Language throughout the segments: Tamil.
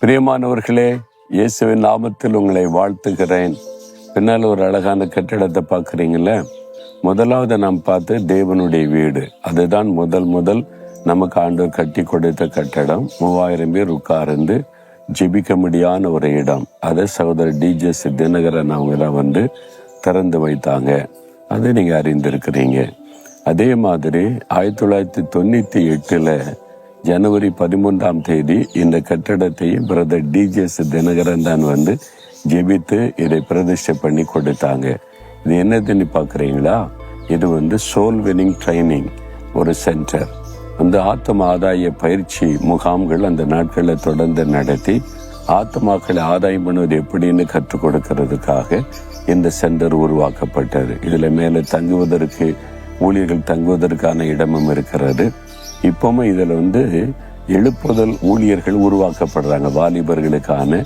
பிரியமானவர்களே, இயேசுவின் நாமத்தில் உங்களை வாழ்த்துகிறேன். பின்னால் ஒரு அழகான கட்டிடத்தை பார்க்குறீங்கள. முதலாவது நாம் பார்த்து தேவனுடைய வீடு. அதுதான் முதல் நமக்கு ஆண்டவர் கட்டி கொடுத்த கட்டடம். 3000 பேர் உட்கார்ந்து ஜெபிக்க முடியாத ஒரு இடம். அதை சகோதரர் டிஜே தினகரன் அவங்க தான் திறந்து வைத்தாங்க. அதை நீங்கள் அறிந்திருக்கிறீங்க. அதே மாதிரி 1998 ஜனவரி 13 இந்த கட்டடத்தையும் பிரதர் டிஜே தினகரன் தான் ஜெபித்து இதை பிரதிஷ்டை பண்ணி கொடுத்தாங்க. இது என்னதுன்னு பார்க்குறீங்களா? இது சோல் வினிங் ட்ரைனிங் ஒரு சென்டர். ஆத்ம ஆதாய பயிற்சி முகாம்கள் அந்த நாட்களில் தொடர்ந்து நடத்தி ஆத்மாக்களை ஆதாயம் பண்ணுவது எப்படின்னு கற்றுக் கொடுக்கறதுக்காக இந்த சென்டர் உருவாக்கப்பட்டது. இதுல மேலே தங்குவதற்கு ஊழியர்கள் தங்குவதற்கான இடமும் இருக்கிறது. இப்பவுமே இதுல எழுப்புதல் ஊழியர்கள் உருவாக்கப்படுறாங்க. வாலிபர்களுக்கான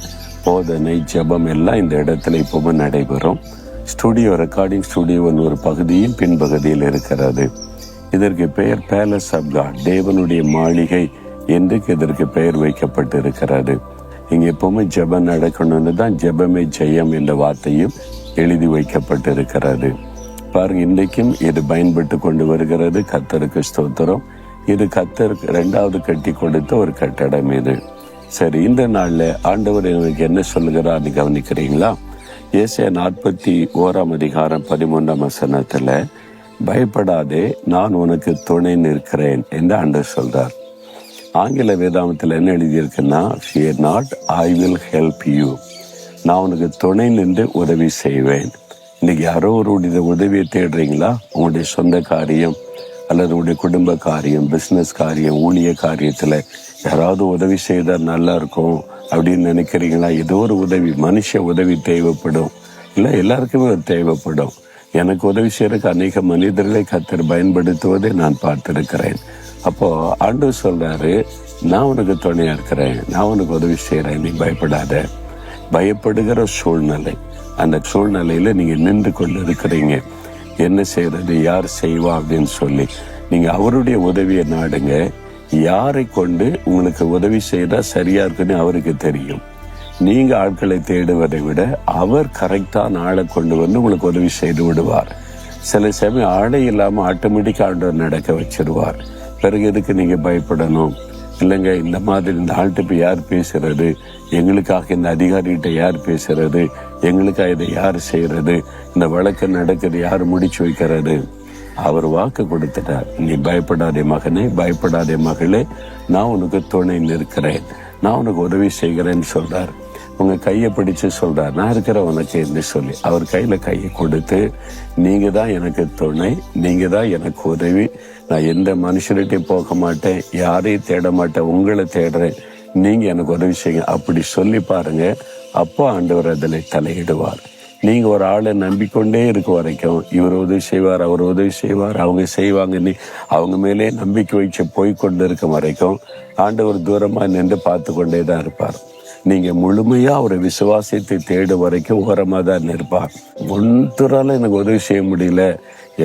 போதனை ஜெபம் எல்லாம் இந்த இடத்துல இப்பவுமே நடைபெறும். ஸ்டுடியோ, ரெக்கார்டிங் ஸ்டுடியோ ஒரு பகுதியும் பின்பகுதியில் இருக்கிறது. இதற்கு பெயர் பேலஸ் ஆஃப் காட், தேவனுடைய மாளிகை என்று இதற்கு பெயர் வைக்கப்பட்டு இருக்கிறது. இங்க எப்பவுமே ஜெபம் நடக்கணும்னு தான் ஜெபமே ஜெயம் என்ற வார்த்தையும் எழுதி வைக்கப்பட்டு இருக்கிறது. பாருங்க, இன்றைக்கும் இது பயன்பட்டு கொண்டு வருகிறது. கர்த்தருக்கு ஸ்தோத்திரம். இது கர்த்தருக்கு 2வது கட்டி கொடுத்த ஒரு கட்டடம் இது. சரி, இந்த நாள்ல ஆண்டவர் எனக்கு என்ன சொல்லுகிறார்னு கவனிக்கிறீங்களா? ஏசாயா 41 13 பயப்படாதே, நான் உனக்கு துணை நிற்கிறேன் என்று ஆண்டவர் சொல்றார். ஆங்கில வேதாமத்தில் என்ன எழுதியிருக்குன்னா, fear not, I will help you. நான் உனக்கு துணை நின்று உதவி செய்வேன். இன்னைக்கு யாரோ ஒரு உதவியை தேடுறீங்களா? உங்களுடைய சொந்த காரியம் அல்லது உங்களுடைய குடும்ப காரியம், பிசினஸ் காரியம், ஊழிய காரியத்துல யாராவது உதவி செய்தால் நல்லா இருக்கும் அப்படின்னு நினைக்கிறீங்களா? ஏதோ ஒரு உதவி, மனுஷ உதவி தேவைப்படும். இல்லை, எல்லாருக்குமே தேவைப்படும். எனக்கு உதவி செய்யறதுக்கு அநேக மனிதர்களை கர்த்தர் பயன்படுத்துவதை நான் பார்த்திருக்கிறேன். அப்போ ஆண்டவர் சொல்றாரு, நான் உனக்கு துணையா இருக்கிறேன், நான் உனக்கு உதவி செய்யறேன், நீ பயப்படாத. பயப்படுகிற சூழ்நிலை, அந்த சூழ்நிலையில நீங்க நின்று கொண்டு இருக்கிறீங்க. என்ன செய்யறது, யார் செய்வா அப்படின்னு சொல்லி நீங்க அவருடைய உதவியை நாடுங்க. யாரை கொண்டு உங்களுக்கு உதவி செய்தா சரியா இருக்குன்னு அவருக்கு தெரியும். நீங்க ஆட்களை தேடுவதை விட அவர் கரெக்டான ஆளை கொண்டு உங்களுக்கு உதவி செய்து விடுவார். சில சமயம் ஆளை இல்லாம ஆட்டோமேட்டிக்கா ஆண்டவர் நடக்க வச்சிருவார். பிறகு எதுக்கு நீங்க பயப்படணும்? இல்லைங்க, இந்த மாதிரி இந்த ஆள்கிட்ட யார் பேசுறது, எங்களுக்காக இந்த அதிகாரிகிட்ட யார் பேசுறது, எங்களுக்காக இதை யார் செய்யறது, இந்த வழக்கு நடக்குது யார் முடிச்சு வைக்கிறது? அவர் வாக்கு கொடுத்துட்டார். நீ பயப்படாதே மகனே, பயப்படாதே மகளே, நான் உனக்கு துணை நிற்கிறேன், நான் உனக்கு உதவி செய்கிறேன்னு சொல்றார். உங்க கையை பிடிச்சு சொல்றார், நான் இருக்கிற உனக்கு என்று சொல்லி அவர் கையில கையை கொடுத்து, நீங்க தான் எனக்கு துணை, நீங்க தான் எனக்கு உதவி, நான் எந்த மனுஷர்கிட்டையும் போக மாட்டேன், யாரையும் தேட மாட்டேன், உங்களை தேடுறேன், நீங்க எனக்கு உதவி செய்யுங்க அப்படி சொல்லி பாருங்க. அப்போ ஆண்டவர் அதில் தலையிடுவார். நீங்க ஒரு ஆளை நம்பிக்கொண்டே இருக்க வரைக்கும் இவர் உதவி செய்வார், அவர் உதவி செய்வார், அவங்க செய்வாங்கன்னு அவங்க மேலே நம்பிக்கை வச்சு போய்கொண்டு இருக்க வரைக்கும் ஆண்டவர் தூரமா நின்று பார்த்து கொண்டே தான் இருப்பார். நீங்க முழுமையா அவரை விசுவாசத்தை தேடு வரைக்கும் ஓரமா தான் இருப்பார். ஒன்றால எனக்கு உதவி செய்ய முடியல,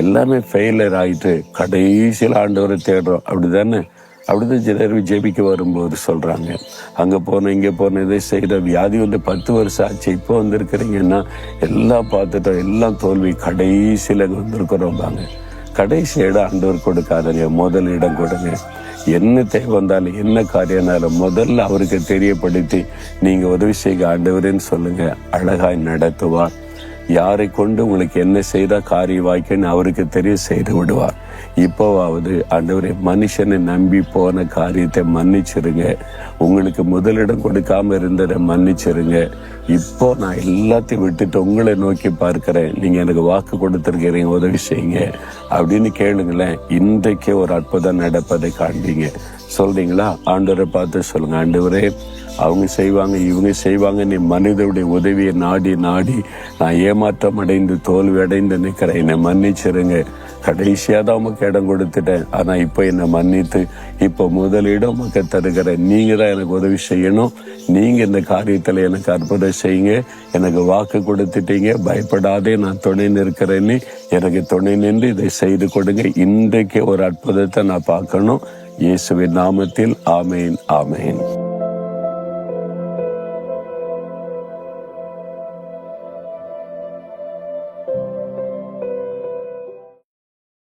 எல்லாமே ஃபெயிலியர் ஆயிட்டு கடைசியில் ஆண்டவரை தேடுறோம். அப்படிதானே? அப்படிதான் சிலர் ஜெபிக்க வரும்போது சொல்றாங்க, அங்க போன இங்க போன இதை செய்த வியாதி 10 வருஷம் ஆச்சு, இப்போ வந்திருக்கிறீங்கன்னா எல்லாம் பார்த்துட்டோம், எல்லாம் தோல்வி, கடைசியில வந்திருக்கிறோம்பாங்க. கடைசி இடம் ஆண்டவர் கொடுக்காதங்க, முதல் இடம் கொடுங்க. என்ன தேவை வந்தாலும் என்ன காரியம்னாலும் முதல்ல அவருக்கு தெரியப்படுத்தி நீங்க உதவி செய்ய ஆண்டவரேன்னு சொல்லுங்க. அழகாய் நடத்துவார். யாரை கொண்டு உங்களுக்கு என்ன செய்தா காரிய வாய்க்குன்னு அவருக்கு தெரிய செய்து விடுவார். இப்போவாவது ஆண்டவரே, மனுஷனை நம்பி போன காரியத்தை மன்னிச்சிருங்க, உங்களுக்கு முதலிடம் கொடுக்காம இருந்ததை மன்னிச்சிருங்க. இப்போ நான் எல்லாத்தையும் விட்டுட்டு உங்களை நோக்கி பார்க்கிறேன், நீங்க எனக்கு வாக்கு கொடுத்திருக்கிறீங்க, உதவி செய்யுங்க அப்படின்னு கேளுங்களேன். இன்றைக்கே ஒரு அற்புதம் நடப்பதை காண்பீங்க. சொல்றீங்களா? ஆண்டவரை பார்த்து சொல்லுங்க, ஆண்டவரே, அவங்க செய்வாங்க இவங்க செய்வாங்க, நீ மனிதனுடைய உதவியை நாடி நான் ஏமாற்றம் அடைந்து தோல்வி அடைந்து நிற்கிறேன், என்னை மன்னிச்சிருங்க. கடைசியா தான் உமக்கு இடம் கொடுத்துட்டேன், ஆனா இப்போ என்னை மன்னித்து இப்போ முதலிடம் உமக்கு தருகிறேன். நீங்க தான் எனக்கு உதவி செய்யணும், நீங்க இந்த காரியத்துல எனக்கு அற்புதம் செய்யுங்க, எனக்கு வாக்கு கொடுத்துட்டீங்க, பயப்படாதே நான் துணை நிற்கிறேன்னு எனக்கு துணை நின்று இதை செய்து கொடுங்க. இன்றைக்கு ஒரு அற்புதத்தை நான் பார்க்கணும். இயேசுவின் நாமத்தில் ஆமேன், ஆமேன்.